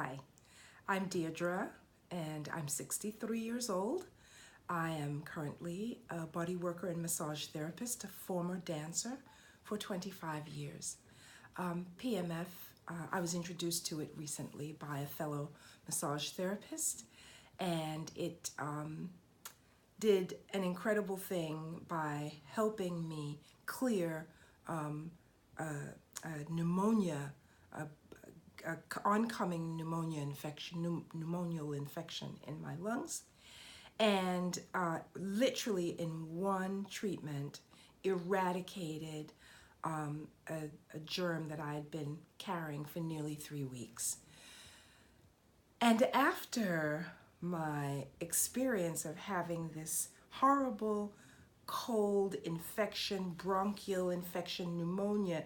Hi, I'm Deirdre and I'm 63 years old. I am currently a body worker and massage therapist, a former dancer for 25 years. PEMF, I was introduced to it recently by a fellow massage therapist, and it did an incredible thing by helping me clear pneumonia, oncoming pneumonia infection, pneumonial infection in my lungs, and literally in one treatment eradicated a germ that I had been carrying for nearly 3 weeks. And after my experience of having this horrible cold infection, bronchial infection, pneumonia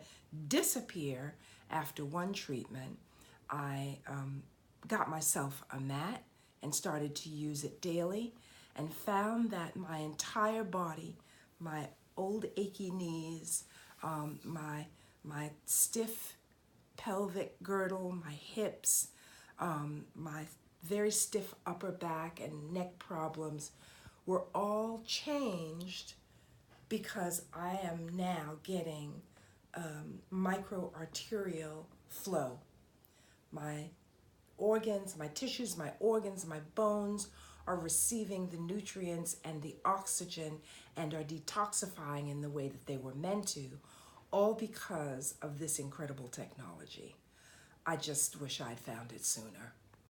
disappear after one treatment, I got myself a mat and started to use it daily and found that my entire body, my old achy knees, my stiff pelvic girdle, my hips, my very stiff upper back and neck problems were all changed because I am now getting microarterial flow. My organs, my tissues, my organs, my bones are receiving the nutrients and the oxygen and are detoxifying in the way that they were meant to, all because of this incredible technology. I just wish I'd found it sooner.